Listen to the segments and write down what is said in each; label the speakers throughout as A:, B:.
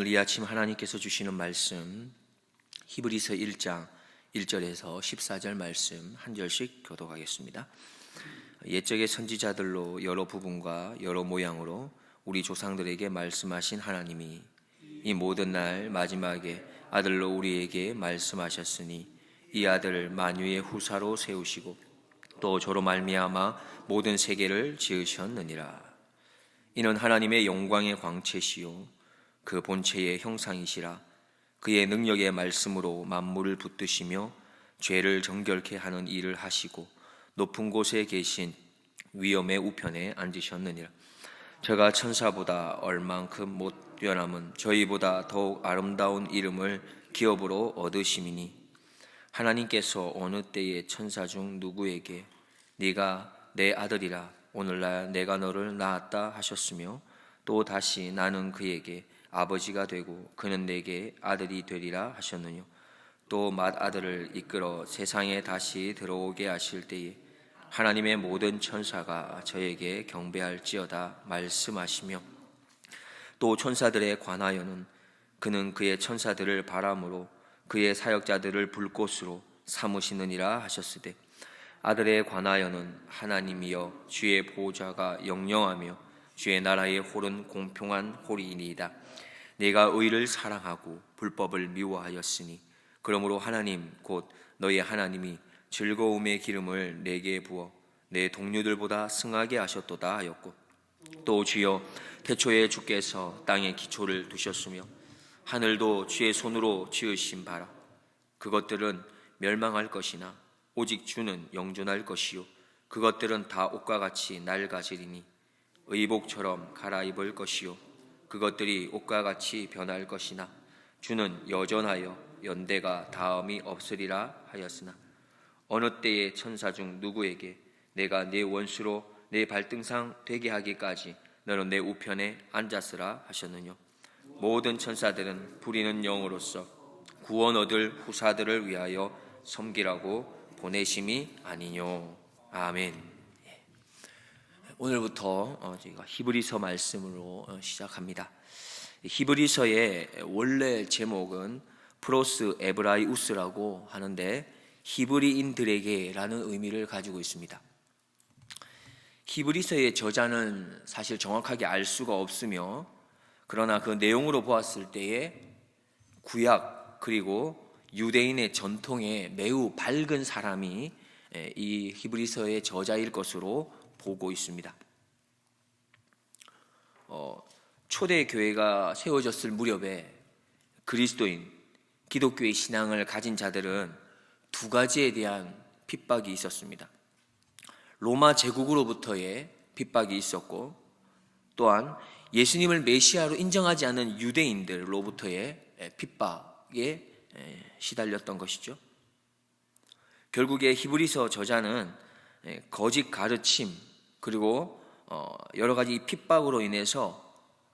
A: 이 아침 하나님께서 주시는 말씀 히브리서 1장 1절에서 14절 말씀 한 절씩 교독하겠습니다. 옛적의 선지자들로 여러 부분과 여러 모양으로 우리 조상들에게 말씀하신 하나님이 이 모든 날 마지막에 아들로 우리에게 말씀하셨으니 이 아들을 만유의 후사로 세우시고 또 저로 말미암아 모든 세계를 지으셨느니라. 이는 하나님의 영광의 광채시요 그 본체의 형상이시라. 그의 능력의 말씀으로 만물을 붙드시며 죄를 정결케 하는 일을 하시고 높은 곳에 계신 위엄의 우편에 앉으셨느니라. 저가 천사보다 얼만큼 못 변함은 저희보다 더욱 아름다운 이름을 기업으로 얻으심이니 하나님께서 어느 때에 천사 중 누구에게 네가 내 아들이라 오늘날 내가 너를 낳았다 하셨으며 또 다시 나는 그에게 아버지가 되고 그는 내게 아들이 되리라 하셨느뇨. 또 맏아들을 이끌어 세상에 다시 들어오게 하실 때에 하나님의 모든 천사가 저에게 경배할지어다 말씀하시며 또 천사들에 관하여는 그는 그의 천사들을 바람으로 그의 사역자들을 불꽃으로 삼으시느니라 하셨으되 아들에 관하여는 하나님이여 주의 보좌가 영영하며 주의 나라의 홀은 공평한 홀이니이다. 내가 의를 사랑하고 불법을 미워하였으니 그러므로 하나님 곧 너희 하나님이 즐거움의 기름을 내게 부어 내 동료들보다 승하게 하셨도다 하였고 또 주여 태초에 주께서 땅에 기초를 두셨으며 하늘도 주의 손으로 지으신 바라. 그것들은 멸망할 것이나 오직 주는 영존할 것이요 그것들은 다 옷과 같이 낡아지리니 의복처럼 갈아입을 것이요 그것들이 옷과 같이 변할 것이나 주는 여전하여 연대가 다음이 없으리라 하였으나 어느 때에 천사 중 누구에게 내가 네 원수로 내 발등상 되게 하기까지 너는 내 우편에 앉았으라 하셨느뇨. 모든 천사들은 부리는 영으로서 구원 얻을 후사들을 위하여 섬기라고 보내심이 아니뇨. 아멘. 오늘부터 저희가 히브리서 말씀으로 시작합니다. 히브리서의 원래 제목은 프로스 에브라이우스라고 하는데 히브리인들에게라는 의미를 가지고 있습니다. 히브리서의 저자는 사실 정확하게 알 수가 없으며 그러나 그 내용으로 보았을 때에 구약 그리고 유대인의 전통에 매우 밝은 사람이 이 히브리서의 저자일 것으로 보고 있습니다. 초대 교회가 세워졌을 무렵에 그리스도인, 기독교의 신앙을 가진 자들은 두 가지에 대한 핍박이 있었습니다. 로마 제국으로부터의 핍박이 있었고 또한 예수님을 메시아로 인정하지 않는 유대인들로부터의 핍박에 시달렸던 것이죠. 결국에 히브리서 저자는 거짓 가르침 그리고 여러 가지 핍박으로 인해서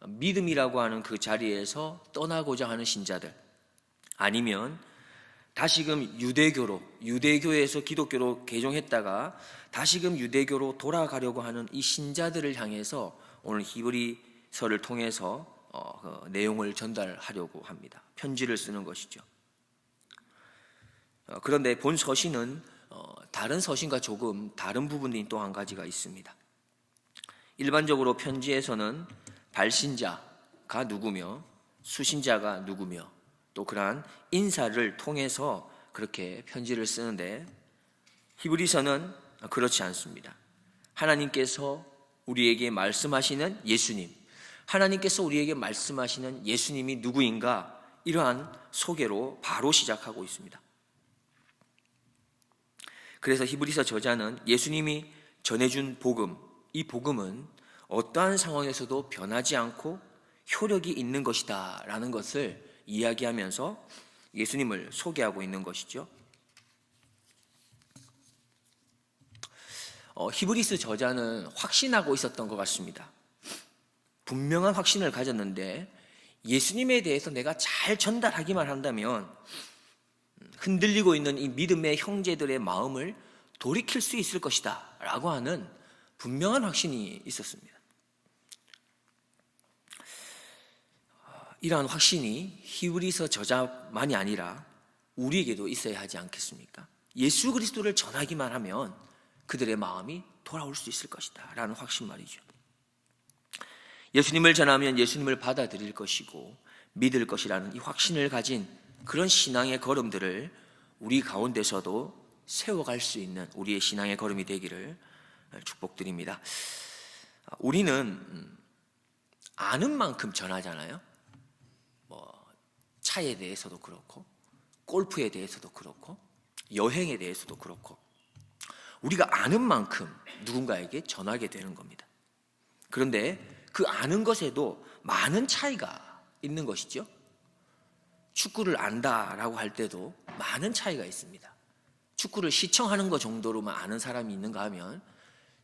A: 믿음이라고 하는 그 자리에서 떠나고자 하는 신자들 아니면 다시금 유대교에서 기독교로 개종했다가 다시금 유대교로 돌아가려고 하는 이 신자들을 향해서 오늘 히브리서를 통해서 그 내용을 전달하려고 합니다. 편지를 쓰는 것이죠. 그런데 본 서신은 다른 서신과 조금 다른 부분이 또 한 가지가 있습니다. 일반적으로 편지에서는 발신자가 누구며 수신자가 누구며 또 그러한 인사를 통해서 그렇게 편지를 쓰는데 히브리서는 그렇지 않습니다. 하나님께서 우리에게 말씀하시는 예수님, 하나님께서 우리에게 말씀하시는 예수님이 누구인가 이러한 소개로 바로 시작하고 있습니다. 그래서 히브리서 저자는 예수님이 전해준 복음, 이 복음은 어떠한 상황에서도 변하지 않고 효력이 있는 것이다 라는 것을 이야기하면서 예수님을 소개하고 있는 것이죠. 히브리서 저자는 확신하고 있었던 것 같습니다. 분명한 확신을 가졌는데 예수님에 대해서 내가 잘 전달하기만 한다면 흔들리고 있는 이 믿음의 형제들의 마음을 돌이킬 수 있을 것이다 라고 하는 분명한 확신이 있었습니다. 이러한 확신이 히브리서 저자만이 아니라 우리에게도 있어야 하지 않겠습니까? 예수 그리스도를 전하기만 하면 그들의 마음이 돌아올 수 있을 것이다 라는 확신 말이죠. 예수님을 전하면 예수님을 받아들일 것이고 믿을 것이라는 이 확신을 가진 그런 신앙의 걸음들을 우리 가운데서도 세워갈 수 있는 우리의 신앙의 걸음이 되기를 축복드립니다. 우리는 아는 만큼 전하잖아요. 차에 대해서도 그렇고 골프에 대해서도 그렇고 여행에 대해서도 그렇고 우리가 아는 만큼 누군가에게 전하게 되는 겁니다. 그런데 그 아는 것에도 많은 차이가 있는 것이죠. 축구를 안다라고 할 때도 많은 차이가 있습니다. 축구를 시청하는 것 정도로만 아는 사람이 있는가 하면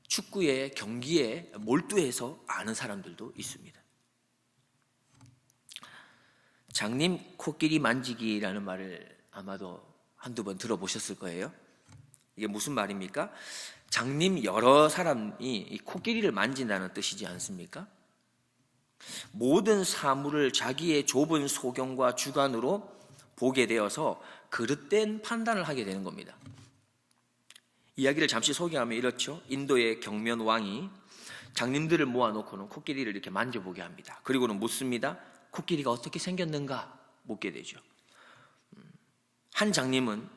A: 축구의 경기에 몰두해서 아는 사람들도 있습니다. 장님 코끼리 만지기라는 말을 아마도 한두 번 들어보셨을 거예요. 이게 무슨 말입니까? 장님 여러 사람이 이 코끼리를 만진다는 뜻이지 않습니까? 모든 사물을 자기의 좁은 소견과 주관으로 보게 되어서 그릇된 판단을 하게 되는 겁니다. 이야기를 잠시 소개하면 이렇죠. 인도의 경면 왕이 장님들을 모아놓고는 코끼리를 이렇게 만져보게 합니다. 그리고는 묻습니다. 코끼리가 어떻게 생겼는가 묻게 되죠. 한 장님은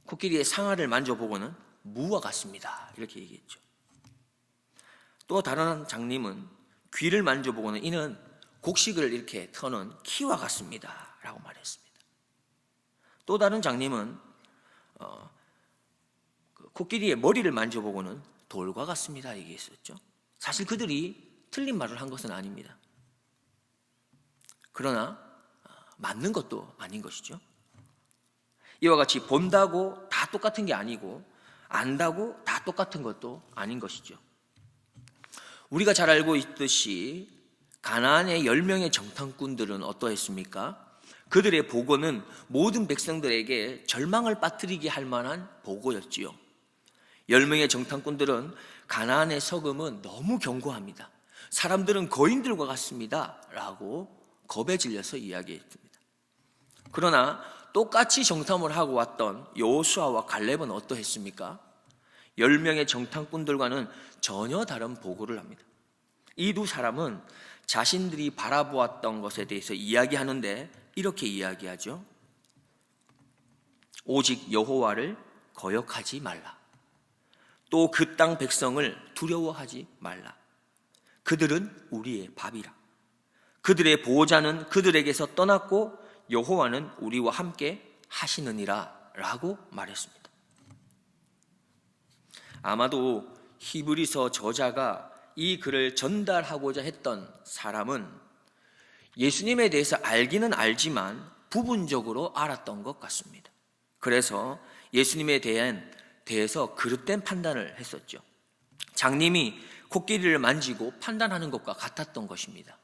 A: 코끼리의 상아를 만져보고는 무와 같습니다 이렇게 얘기했죠. 또 다른 장님은 귀를 만져보고는 이는 곡식을 이렇게 터는 키와 같습니다 라고 말했습니다. 또 다른 장님은 코끼리의 머리를 만져보고는 돌과 같습니다 얘기했었죠. 사실 그들이 틀린 말을 한 것은 아닙니다. 그러나 맞는 것도 아닌 것이죠. 이와 같이 본다고 다 똑같은 게 아니고 안다고 다 똑같은 것도 아닌 것이죠. 우리가 잘 알고 있듯이 가나안의 10명의 정탐꾼들은 어떠했습니까? 그들의 보고는 모든 백성들에게 절망을 빠뜨리게 할 만한 보고였지요. 10명의 정탐꾼들은 가나안의 서금은 너무 견고합니다. 사람들은 거인들과 같습니다 라고 겁에 질려서 이야기했습니다. 그러나 똑같이 정탐을 하고 왔던 여호수아와 갈렙은 어떠했습니까? 10명의 정탐꾼들과는 전혀 다른 보고를 합니다. 이 두 사람은 자신들이 바라보았던 것에 대해서 이야기하는데 이렇게 이야기하죠. 오직 여호와를 거역하지 말라. 또 그 땅 백성을 두려워하지 말라. 그들은 우리의 밥이라. 그들의 보호자는 그들에게서 떠났고 여호와는 우리와 함께 하시느니라 라고 말했습니다. 아마도 히브리서 저자가 이 글을 전달하고자 했던 사람은 예수님에 대해서 알기는 알지만 부분적으로 알았던 것 같습니다. 그래서 예수님에 대해서 그릇된 판단을 했었죠. 장님이 코끼리를 만지고 판단하는 것과 같았던 것입니다.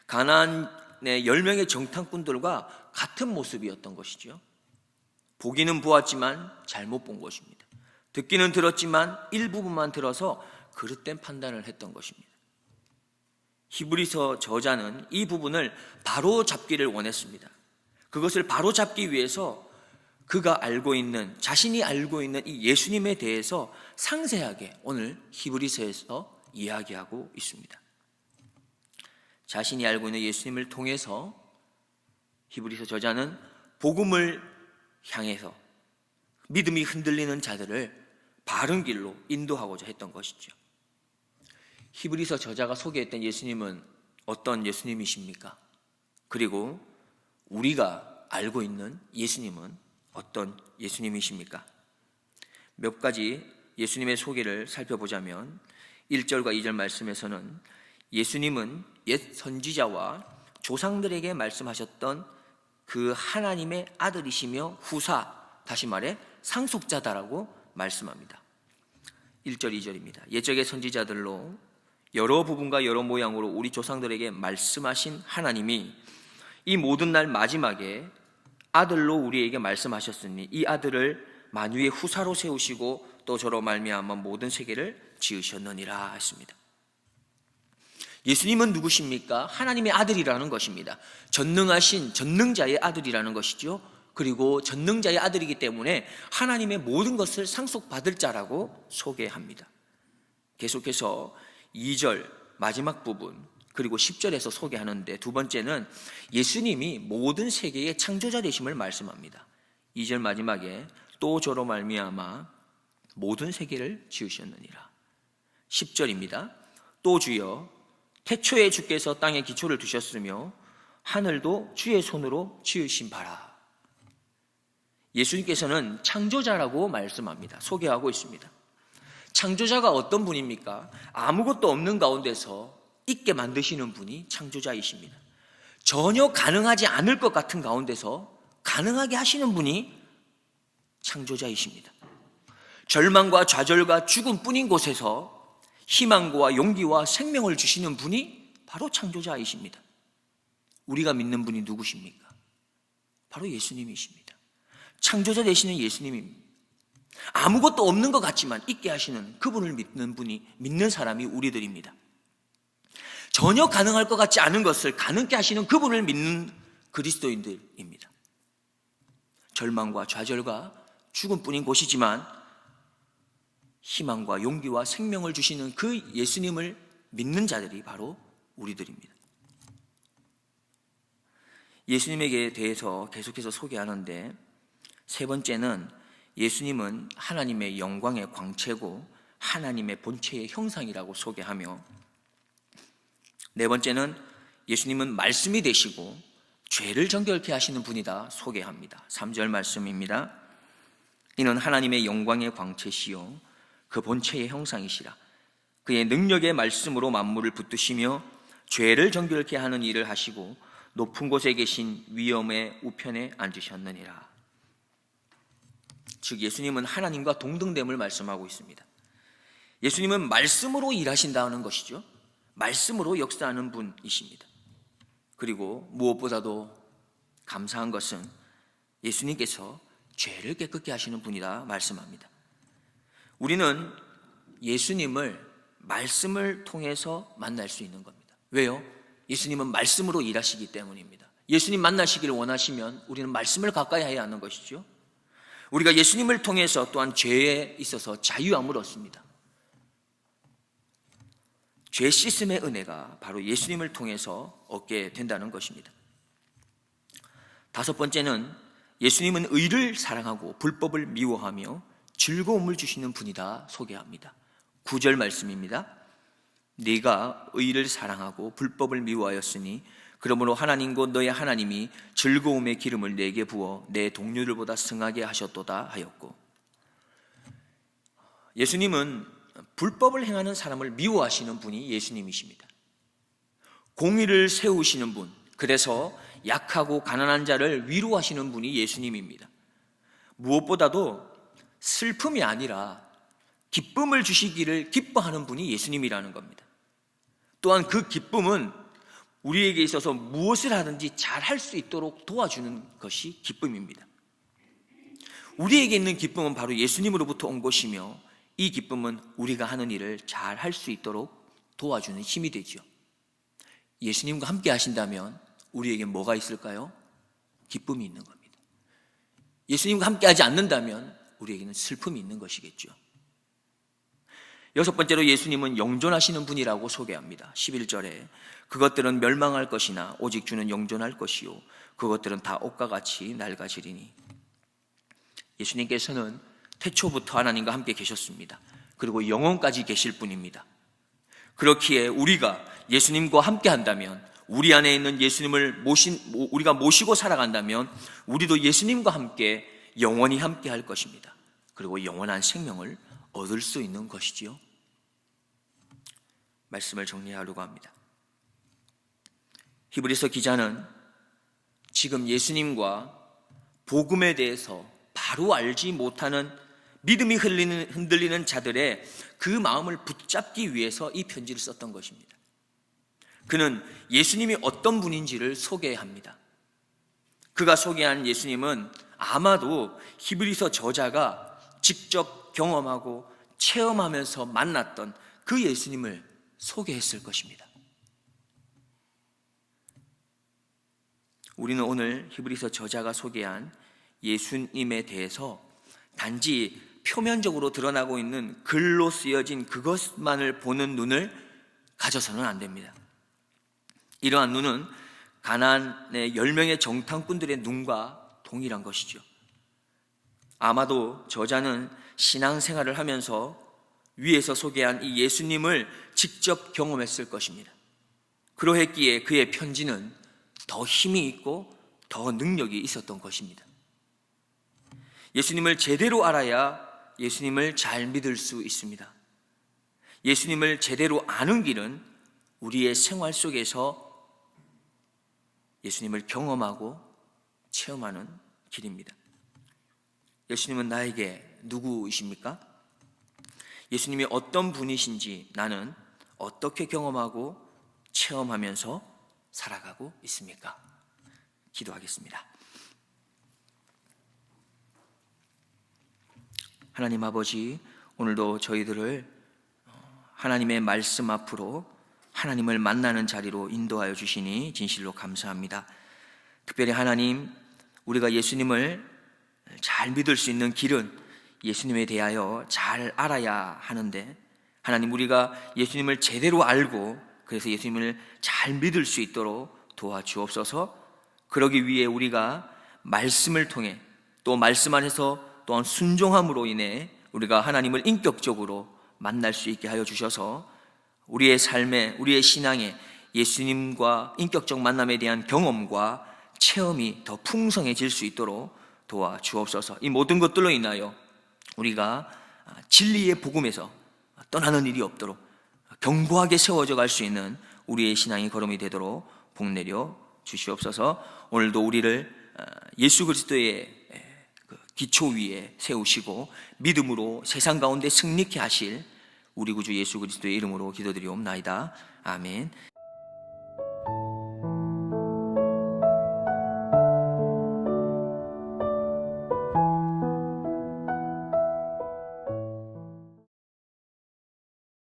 A: 가나안의 10명의 정탐꾼들과 같은 모습이었던 것이죠. 보기는 보았지만 잘못 본 것입니다. 듣기는 들었지만 일부분만 들어서 그릇된 판단을 했던 것입니다. 히브리서 저자는 이 부분을 바로 잡기를 원했습니다. 그것을 바로 잡기 위해서 그가 알고 있는, 자신이 알고 있는 이 예수님에 대해서 상세하게 오늘 히브리서에서 이야기하고 있습니다. 자신이 알고 있는 예수님을 통해서 히브리서 저자는 복음을 향해서 믿음이 흔들리는 자들을 바른 길로 인도하고자 했던 것이죠. 히브리서 저자가 소개했던 예수님은 어떤 예수님이십니까? 그리고 우리가 알고 있는 예수님은 어떤 예수님이십니까? 몇 가지 예수님의 소개를 살펴보자면 1절과 2절 말씀에서는 예수님은 옛 선지자와 조상들에게 말씀하셨던 그 하나님의 아들이시며 후사, 다시 말해 상속자다라고 말씀합니다. 1절 2절입니다. 옛적의 선지자들로 여러 부분과 여러 모양으로 우리 조상들에게 말씀하신 하나님이 이 모든 날 마지막에 아들로 우리에게 말씀하셨으니 이 아들을 만유의 후사로 세우시고 또 저로 말미암아 모든 세계를 지으셨느니라 했습니다. 예수님은 누구십니까? 하나님의 아들이라는 것입니다. 전능하신 전능자의 아들이라는 것이죠. 그리고 전능자의 아들이기 때문에 하나님의 모든 것을 상속받을 자라고 소개합니다. 계속해서 2절 마지막 부분 그리고 10절에서 소개하는데, 두 번째는 예수님이 모든 세계의 창조자 되심을 말씀합니다. 2절 마지막에 또 저로 말미암아 모든 세계를 지으셨느니라. 10절입니다. 또 주여 태초에 주께서 땅에 기초를 두셨으며 하늘도 주의 손으로 지으신 바라. 예수님께서는 창조자라고 말씀합니다. 소개하고 있습니다. 창조자가 어떤 분입니까? 아무것도 없는 가운데서 있게 만드시는 분이 창조자이십니다. 전혀 가능하지 않을 것 같은 가운데서 가능하게 하시는 분이 창조자이십니다. 절망과 좌절과 죽음뿐인 곳에서 희망과 용기와 생명을 주시는 분이 바로 창조자이십니다. 우리가 믿는 분이 누구십니까? 바로 예수님이십니다. 창조자 되시는 예수님입니다. 아무것도 없는 것 같지만 있게 하시는 그분을 믿는 사람이 우리들입니다. 전혀 가능할 것 같지 않은 것을 가능케 하시는 그분을 믿는 그리스도인들입니다. 절망과 좌절과 죽음뿐인 곳이지만 희망과 용기와 생명을 주시는 그 예수님을 믿는 자들이 바로 우리들입니다. 예수님에게 대해서 계속해서 소개하는데, 세 번째는 예수님은 하나님의 영광의 광채고 하나님의 본체의 형상이라고 소개하며, 네 번째는 예수님은 말씀이 되시고 죄를 정결케 하시는 분이다 소개합니다. 3절 말씀입니다. 이는 하나님의 영광의 광채시요 그 본체의 형상이시라. 그의 능력의 말씀으로 만물을 붙드시며 죄를 정결케 하는 일을 하시고 높은 곳에 계신 위엄의 우편에 앉으셨느니라. 즉 예수님은 하나님과 동등됨을 말씀하고 있습니다. 예수님은 말씀으로 일하신다는 것이죠. 말씀으로 역사하는 분이십니다. 그리고 무엇보다도 감사한 것은 예수님께서 죄를 깨끗게 하시는 분이라 말씀합니다. 우리는 예수님을 말씀을 통해서 만날 수 있는 겁니다. 왜요? 예수님은 말씀으로 일하시기 때문입니다. 예수님 만나시기를 원하시면 우리는 말씀을 가까이 해야 하는 것이죠. 우리가 예수님을 통해서 또한 죄에 있어서 자유함을 얻습니다. 죄 씻음의 은혜가 바로 예수님을 통해서 얻게 된다는 것입니다. 다섯 번째는 예수님은 의를 사랑하고 불법을 미워하며 즐거움을 주시는 분이다 소개합니다. 9절 말씀입니다. 네가 의를 사랑하고 불법을 미워하였으니 그러므로 하나님 곧 너의 하나님이 즐거움의 기름을 내게 부어 내 동료들보다 승하게 하셨도다 하였고, 예수님은 불법을 행하는 사람을 미워하시는 분이 예수님이십니다. 공의를 세우시는 분, 그래서 약하고 가난한 자를 위로하시는 분이 예수님입니다. 무엇보다도 슬픔이 아니라 기쁨을 주시기를 기뻐하는 분이 예수님이라는 겁니다. 또한 그 기쁨은 우리에게 있어서 무엇을 하든지 잘 할 수 있도록 도와주는 것이 기쁨입니다. 우리에게 있는 기쁨은 바로 예수님으로부터 온 것이며, 이 기쁨은 우리가 하는 일을 잘 할 수 있도록 도와주는 힘이 되죠. 예수님과 함께 하신다면 우리에게 뭐가 있을까요? 기쁨이 있는 겁니다. 예수님과 함께 하지 않는다면 우리에게는 슬픔이 있는 것이겠죠. 여섯 번째로 예수님은 영존하시는 분이라고 소개합니다. 11절에 그것들은 멸망할 것이나 오직 주는 영존할 것이요 그것들은 다 옷과 같이 낡아지리니. 예수님께서는 태초부터 하나님과 함께 계셨습니다. 그리고 영원까지 계실 분입니다. 그렇기에 우리가 예수님과 함께 한다면, 우리 안에 있는 예수님을 우리가 모시고 살아간다면 우리도 예수님과 함께 영원히 함께 할 것입니다. 그리고 영원한 생명을 얻을 수 있는 것이지요. 말씀을 정리하려고 합니다. 히브리서 기자는 지금 예수님과 복음에 대해서 바로 알지 못하는 믿음이 흔들리는 자들의 그 마음을 붙잡기 위해서 이 편지를 썼던 것입니다. 그는 예수님이 어떤 분인지를 소개합니다. 그가 소개한 예수님은 아마도 히브리서 저자가 직접 경험하고 체험하면서 만났던 그 예수님을 소개했을 것입니다. 우리는 오늘 히브리서 저자가 소개한 예수님에 대해서 단지 표면적으로 드러나고 있는 글로 쓰여진 그것만을 보는 눈을 가져서는 안 됩니다. 이러한 눈은 가나안의 10명의 정탐꾼들의 눈과 동일한 것이죠. 아마도 저자는 신앙생활을 하면서 위에서 소개한 이 예수님을 직접 경험했을 것입니다. 그러했기에 그의 편지는 더 힘이 있고 더 능력이 있었던 것입니다. 예수님을 제대로 알아야 예수님을 잘 믿을 수 있습니다. 예수님을 제대로 아는 길은 우리의 생활 속에서 예수님을 경험하고 체험하는 길입니다. 예수님은 나에게 누구이십니까? 예수님이 어떤 분이신지 나는 어떻게 경험하고 체험하면서 살아가고 있습니까? 기도하겠습니다. 하나님 아버지, 오늘도 저희들을 하나님의 말씀 앞으로 하나님을 만나는 자리로 인도하여 주시니 진실로 감사합니다. 특별히 하나님, 우리가 예수님을 잘 믿을 수 있는 길은 예수님에 대하여 잘 알아야 하는데, 하나님, 우리가 예수님을 제대로 알고 그래서 예수님을 잘 믿을 수 있도록 도와주옵소서. 그러기 위해 우리가 말씀을 통해 또 말씀 안에서 또한 순종함으로 인해 우리가 하나님을 인격적으로 만날 수 있게 하여 주셔서 우리의 삶에, 우리의 신앙에 예수님과 인격적 만남에 대한 경험과 체험이 더 풍성해질 수 있도록 도와주옵소서. 이 모든 것들로 인하여 우리가 진리의 복음에서 떠나는 일이 없도록 견고하게 세워져 갈 수 있는 우리의 신앙의 걸음이 되도록 복내려 주시옵소서. 오늘도 우리를 예수 그리스도의 기초 위에 세우시고 믿음으로 세상 가운데 승리케 하실 우리 구주 예수 그리스도의 이름으로 기도드리옵나이다. 아멘.